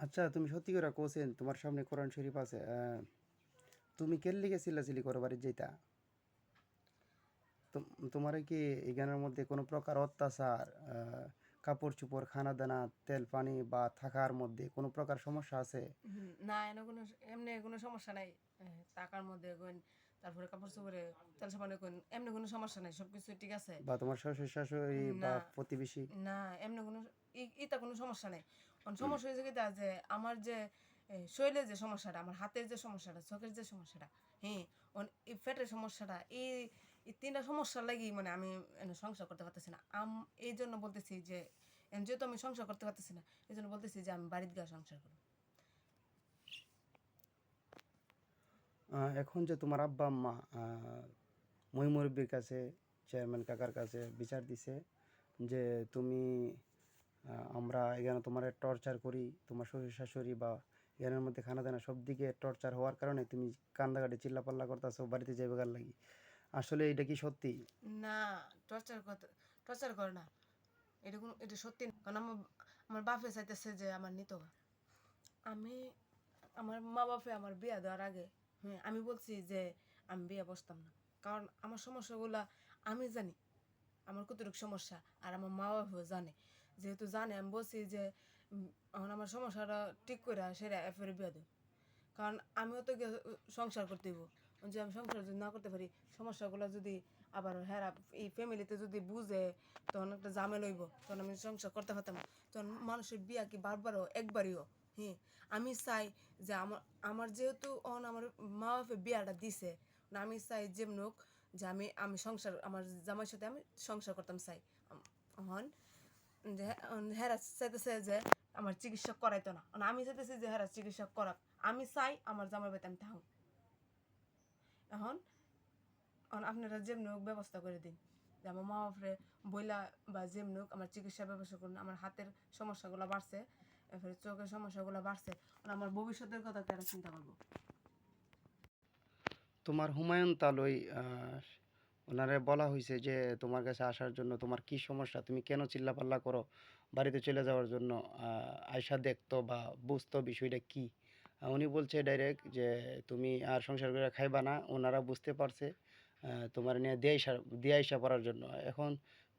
আচ্ছা, তুমি সত্যি করে কোসেন তোমার সামনে কোরআন শরীফ আছে। তুমি কেন লিগে চিল্লাচিল্লি করো বাড়ির যাইতা? তোমার কি এই জ্ঞানের মধ্যে কোনো প্রকার অত্যাচার, কাপড় চোপড়, খানা দানা, তেল পানি বা থাকার মধ্যে কোনো প্রকার সমস্যা আছে? না এনে কোনো এমনি কোনো সমস্যা নাই। টাকার মধ্যে কইন, তারপরে কাপড় চোপড়ে, তেল সাবানে কইন, এমনি কোনো সমস্যা নাই, সবকিছু ঠিক আছে। বা তোমার শ্বশুর শাশুড়ি বা না প্রতিবেশী? না এমনি কোনো ইটা কোনো সমস্যা নাই। সমস্যা হয়েছে কিটা যে আমার যে শরীরে যে সমস্যাটা, আমার হাতের যে সমস্যাটা, চোখের যে সমস্যাটা, হ্যাঁ, এই পেটের সমস্যাটা, এই তিনটা সমস্যার লাগি মানে আমি সংসার করতে পারতেছি না। এই জন্য বলতেছি যে যেহেতু আমি সংসার করতে পারতেছি না, এই জন্য বলতেছি যে আমি বাড়িতে গিয়ে সংসার করবো। এখন যে তোমার আব্বা আম্মা মই মুরব্বির কাছে, চেয়ারম্যান কাকার কাছে বিচার দিছে যে তুমি, আমরা এখানে তোমার টর্চার করি, তোমার শ্বশুর শাশুড়ি বা এখানের মধ্যে খানা দানা সব দিকে টর্চার হওয়ার কারণে তুমি কান্দাকাটি চিল্লাপাল্লা করতেছো বাড়িতে যাইবে গার লাগি। আসলে এটা কি সত্যি? না, টর্চার করতে, টর্চার করে না। এটা সত্যি না। কারণ আমার আমার বাপে চাইতেছে যে আমার নিতো গা। আমি আমার মা বাপে আমার বিয়া দেওয়ার আগে, হ্যাঁ, আমি বলছি যে আমি বিয়ে বসতাম না। কারণ আমার সমস্যাগুলা আমি জানি, আমার কতটুকু সমস্যা, আর আমার মা বাবাও জানে। যেহেতু জানে, আমি বলছি যে এখন আমার সমস্যাটা ঠিক করে সেটা এরপরে বিয়া দেব। কারণ আমিও তো সংসার করতে হইব। যে আমি সংসার যদি না করতে পারি, সমস্যাগুলো যদি আবার হেরা এই ফ্যামিলিতে যদি বুঝে, তখন একটা ঝামেলা হইব, তখন আমি সংসার করতে পারতাম না। তখন মানুষের বিয়া কি বারবারও একবারইও, হ্যাঁ। আমি চাই যে আমার আমার যেহেতু আমার মা বাপে বিয়াটা দিছে, আমি চাই যেমন হোক যে আমি আমি সংসার আমার জামাইয়ের সাথে আমি সংসার করতাম চাই। হন যে হেরা চাইতেছে যে আমার চিকিৎসা করাইতো না, আমি চাইতেছি যে হেরা চিকিৎসা করাক। আমি চাই আমার জামাই বাড়িতে আমি থাকুন। এখন এখন আপনারা যেমনি হোক ব্যবস্থা করে দিন যে আমার মা বাপরে বইলা বা যেমনি হোক আমার চিকিৎসার ব্যবস্থা করুন। আমার হাতের সমস্যাগুলো বাড়ছে, এরপরে চোখের সমস্যাগুলো বাড়ছে, আমার ভবিষ্যতের কথা তারা চিন্তা করবো। তোমার হুমায়ুন তালই ওনারে বলা হয়েছে যে তোমার কাছে আসার জন্য তোমার কি সমস্যা, তুমি কেন চিল্লাপাল্লা করো, বাড়িতে চলে যাওয়ার জন্য আয়সা দেখতো বা বুঝতো বিষয়টা কি। উনি বলছে ডাইরেক্ট যে তুমি আর সংসার করে খাইবা না, ওনারা বুঝতে পারছে তোমার নিয়ে দিয়ে আইসা পড়ার জন্য। এখন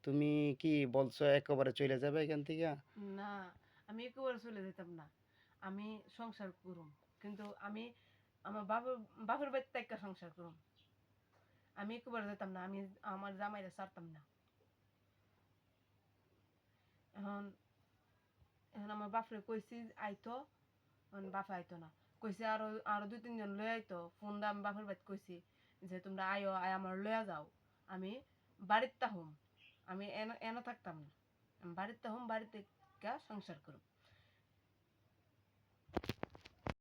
তুমি কি বলছো একেবারে চলে যাবে এখান থেকে? না, আমি একেবারে চলে যেতাম না। আমি সংসার করুম, কিন্তু আমি আমার বাপের বাড়িতে একটা সংসার করুম। আমি একেবারে যেতাম না, আমি আমার জামাইরা ছাড়তাম না। এখন এখন আমার বাপরে কইছি আইতো, বাপে আইতো না। কইছে আরো আরো দুই তিনজন লয়ে আইতো, ফোন দা আমি বাপের বাড়িতে কইছি যে তোমরা আইও, আমার লয়া যাও। আমি বাড়িতে তাহুম, আমি এন এনে থাকতাম না। আমি বাড়িতে তাহুম, বাড়িতে সংসার করুম।